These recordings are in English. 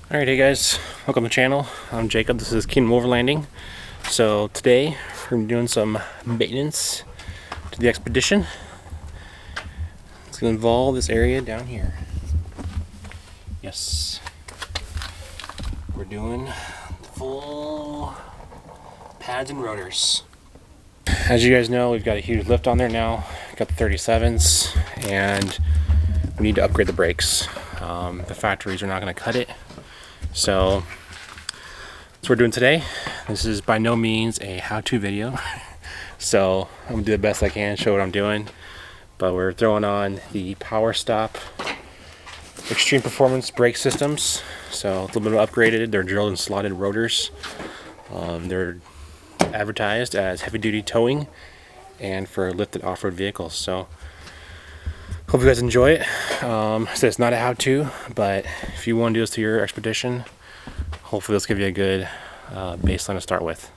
Alright, hey guys, welcome to the channel. I'm Jacob, this is Kingdom Overlanding. So today we're going to be doing some maintenance to the Expedition. It's going to involve this area down here. Yes, we're doing full pads and rotors. As you guys know, we've got a huge lift on there now. We've got the 37s and we need to upgrade the brakes. The factories are not going to cut it. So that's what we're doing today. This is by no means a how-to video. So I'm gonna do the best I can, show what I'm doing. But we're throwing on the Power Stop Extreme Performance brake systems. So it's a little bit upgraded. They're drilled and slotted rotors. They're advertised as heavy-duty towing and for lifted off-road vehicles. So hope you guys enjoy it. So it's not a how-to, but if you want to do this to your expedition, hopefully this will give you a good baseline to start with.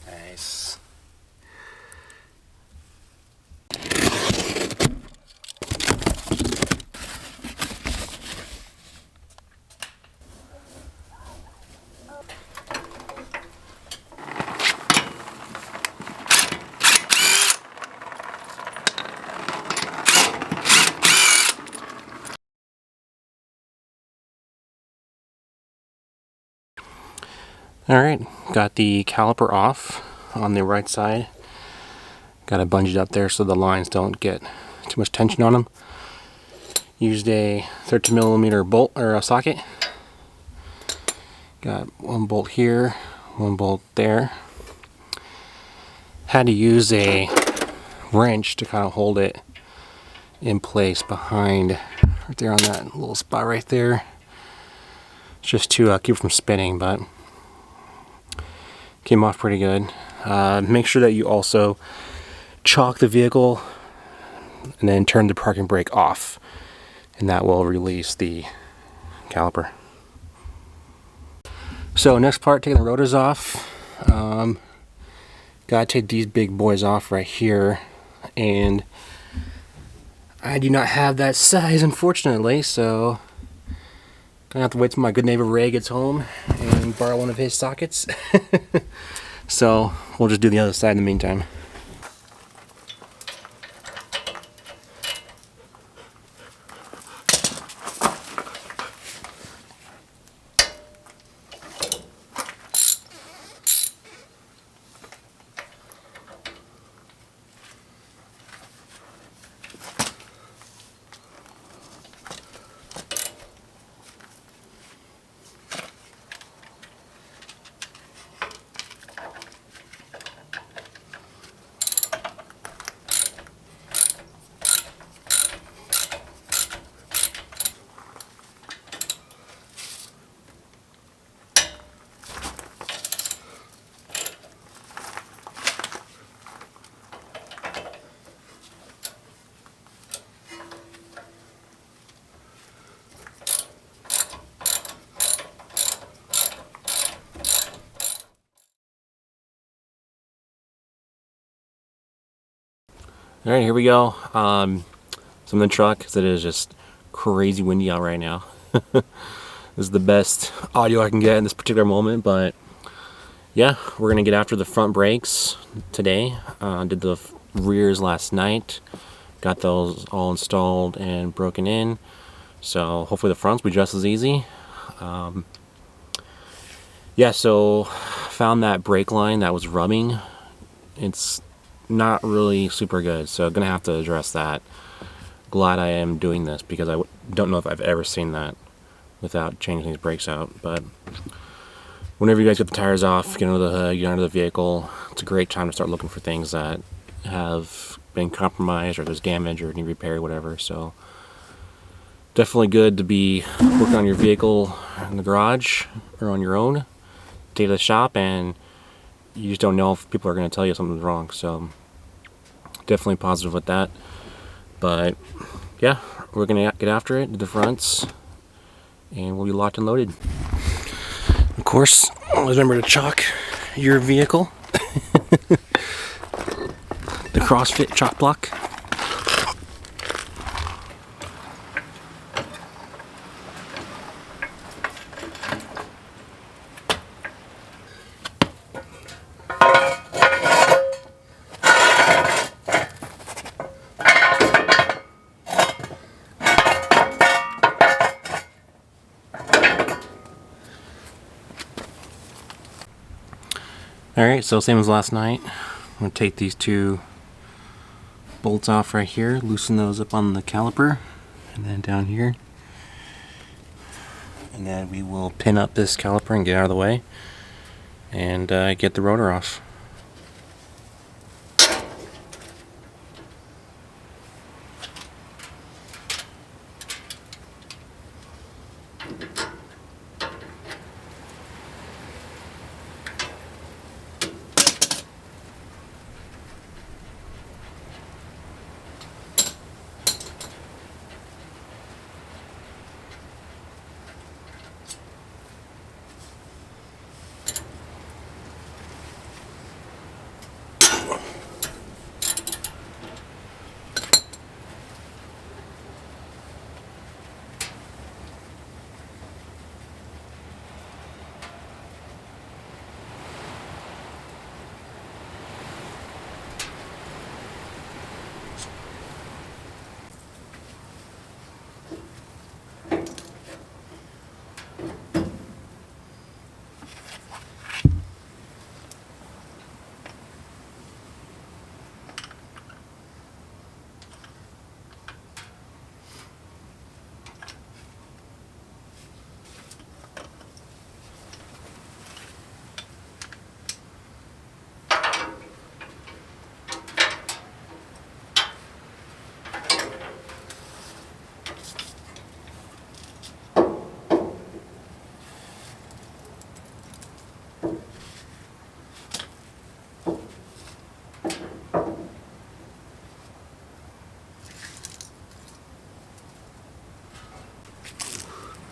Nice. Alright, got the caliper off on the right side. Got it bunged up there so the lines don't get too much tension on them. Used a 13mm bolt or a socket. Got one bolt here, one bolt there. Had to use a wrench to kind of hold it in place behind, right there on that little spot right there. Just to keep it from spinning, but came off pretty good. Make sure that you also chock the vehicle and then turn the parking brake off, and that will release the caliper. So next part, taking the rotors off. Gotta take these big boys off right here, and I do not have that size, unfortunately, so gonna have to wait till my good neighbor Ray gets home and borrow one of his sockets. So we'll just do the other side in the meantime. Alright, here we go. I'm in the truck because it is just crazy windy out right now. This is the best audio I can get in this particular moment, but yeah, we're going to get after the front brakes today. Did the rears last night. Got those all installed and broken in. So hopefully the fronts will be just as easy. Yeah, so found that brake line that was rubbing. It's not really super good, so I'm gonna have to address that. Glad I am doing this because I don't know if I've ever seen that without changing these brakes out. But whenever you guys get the tires off, get under the hood, get under the vehicle, it's a great time to start looking for things that have been compromised or there's damage or need repair, whatever. So definitely good to be working on your vehicle in the garage or on your own. Take it to the shop and you just don't know if people are going to tell you something's wrong. So definitely positive with that. But yeah, we're going to get after it, do the fronts, and we'll be locked and loaded. course, always remember to chalk your vehicle. The CrossFit chalk block. Alright, so same as last night. I'm going to take these two bolts off right here, loosen those up on the caliper, and then down here. And then we will pin up this caliper and get out of the way, and get the rotor off.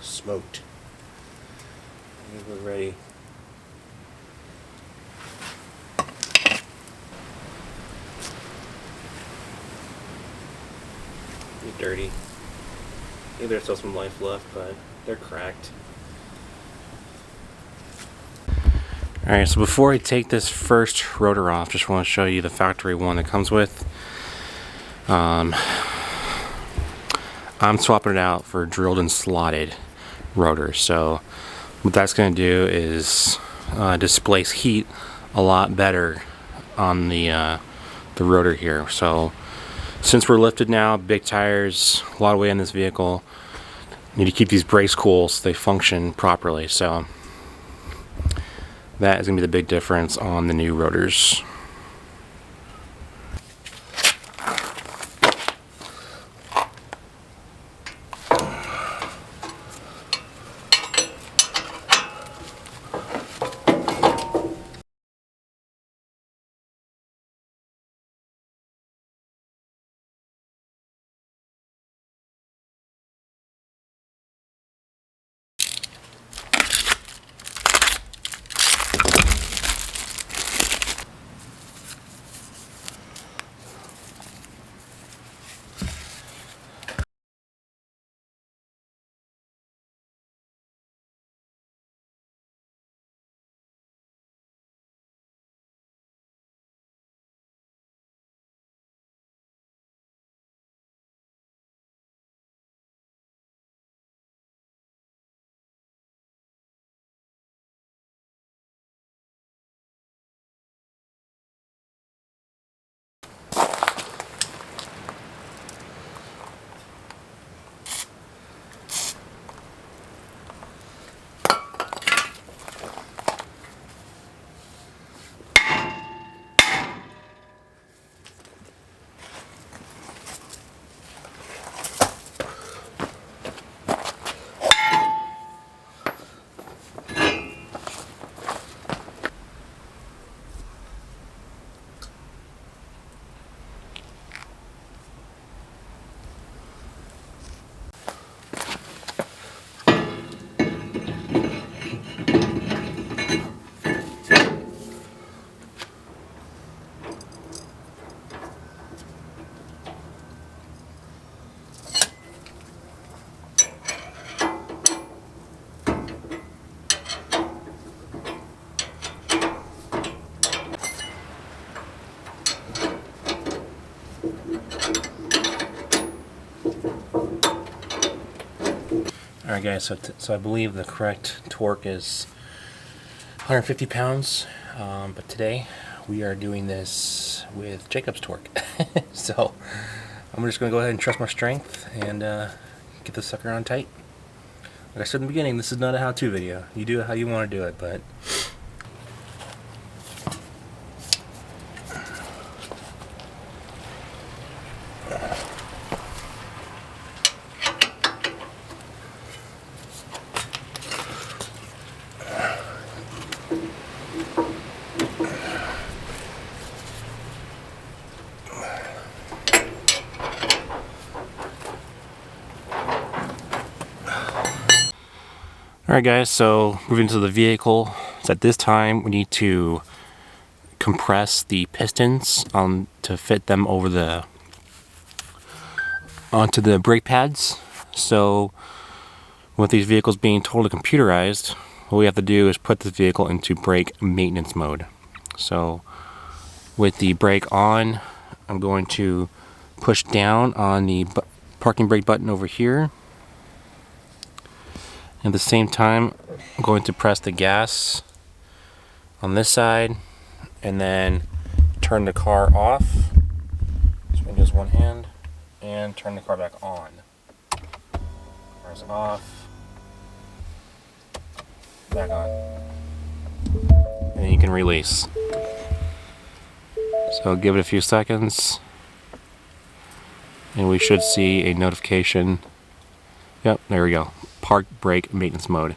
Smoked. We're ready. They're dirty. Maybe there's still some life left, but they're cracked. Alright, so before I take this first rotor off, just want to show you the factory one that comes with. I'm swapping it out for drilled and slotted rotor. So what that's going to do is displace heat a lot better on the rotor here. So since we're lifted now, big tires, a lot of weight on this vehicle, need to keep these brakes cool so they function properly. So that is going to be the big difference on the new rotors. Alright guys, so I believe the correct torque is 150 pounds, but today we are doing this with Jacob's torque. So I'm just going to go ahead and trust my strength and get this sucker on tight. Like I said in the beginning, this is not a how-to video. You do it how you want to do it, but alright guys, so moving to the vehicle. So at this time we need to compress the pistons to fit them over onto the brake pads. So with these vehicles being totally computerized, what we have to do is put the vehicle into brake maintenance mode. So with the brake on, I'm going to push down on the parking brake button over here. At the same time, I'm going to press the gas on this side and then turn the car off. So we use one hand and turn the car back on. Car's off, back on, and then you can release. So give it a few seconds and we should see a notification. Yep, there we go. Park brake maintenance mode,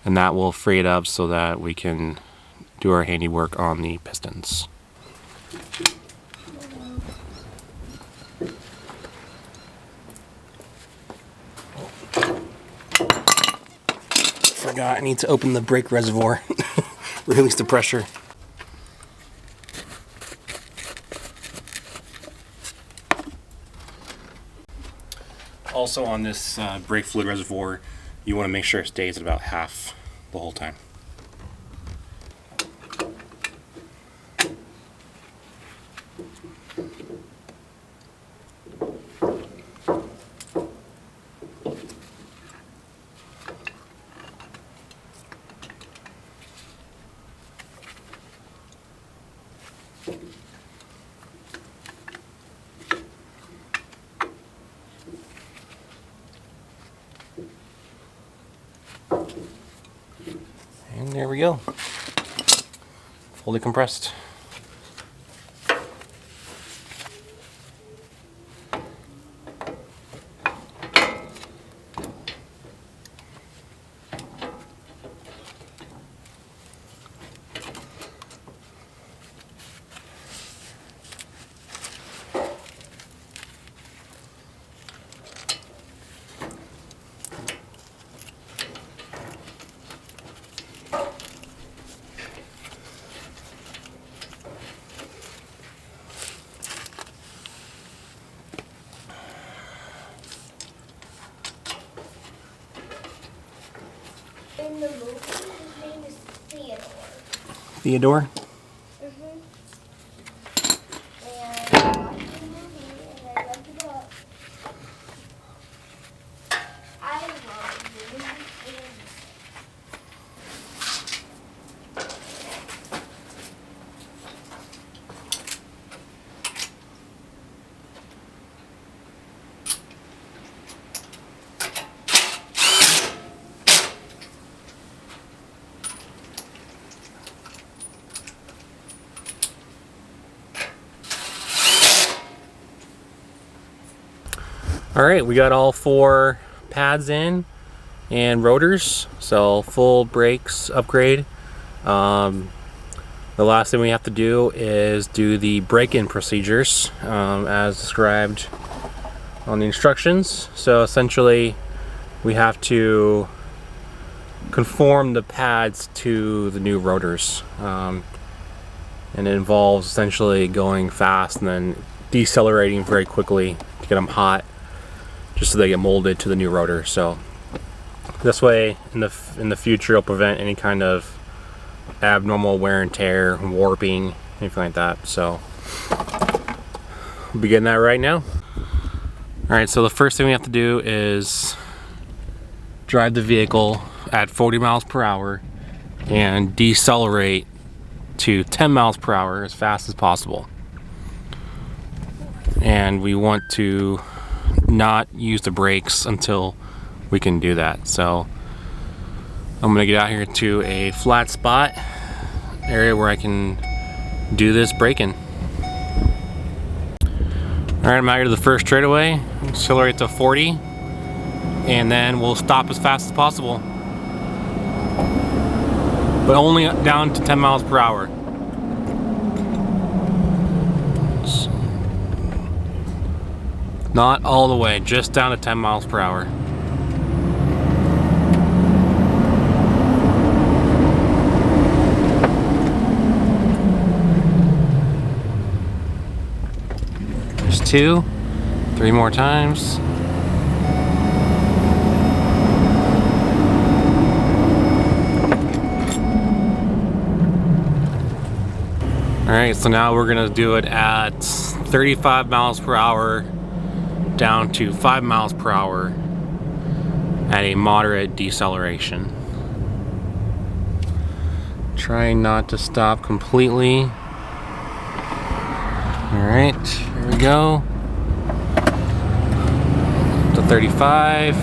and that will free it up so that we can do our handiwork on the pistons. Forgot, I need to open the brake reservoir. Release the pressure. Also on this brake fluid reservoir, you want to make sure it stays at about half the whole time. And there we go, fully compressed. In the movie, his name is Theodore. Theodore? Mm-hmm. And I liked the movie, and I read the book. I love the movie. Alright, we got all 4 pads in and rotors, so full brakes upgrade. The last thing we have to do is do the break-in procedures as described on the instructions. So essentially we have to conform the pads to the new rotors, and it involves essentially going fast and then decelerating very quickly to get them hot, just so they get molded to the new rotor. So this way in the future it'll prevent any kind of abnormal wear and tear, warping, anything like that. So we'll be getting that right now. Alright, so the first thing we have to do is drive the vehicle at 40 miles per hour and decelerate to 10 miles per hour as fast as possible. And we want to not use the brakes until we can do that. So I'm gonna get out here to a flat spot area where I can do this braking. Alright, I'm out here to the first straightaway, accelerate to 40, and then we'll stop as fast as possible. But only down to 10 miles per hour. Not all the way, just down to 10 miles per hour. There's 2, 3 more times. Alright, so now we're gonna do it at 35 miles per hour down to 5 miles per hour at a moderate deceleration. Trying not to stop completely. Alright, here we go. To 35.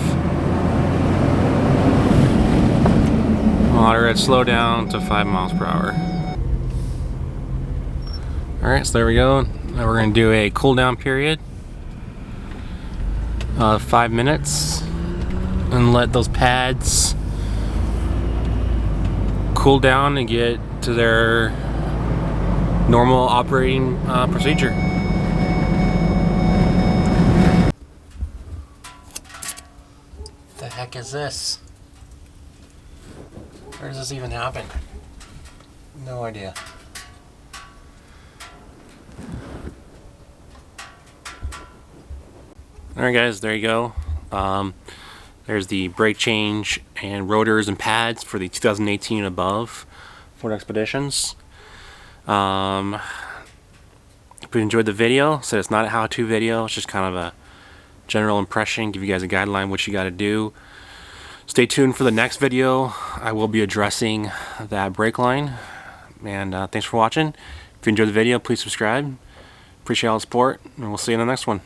Moderate slow down to 5 miles per hour. Alright, so there we go. Now we're going to do a cool down period of 5 minutes and let those pads cool down and get to their normal operating procedure. What the heck is this? Where does this even happen? No idea. Alright guys, there you go. There's the brake change and rotors and pads for the 2018 and above Ford Expeditions. If you enjoyed the video, so it's not a how-to video, it's just kind of a general impression, give you guys a guideline what you got to do. Stay tuned for the next video. I will be addressing that brake line. And thanks for watching. If you enjoyed the video, please subscribe. Appreciate all the support, and we'll see you in the next one.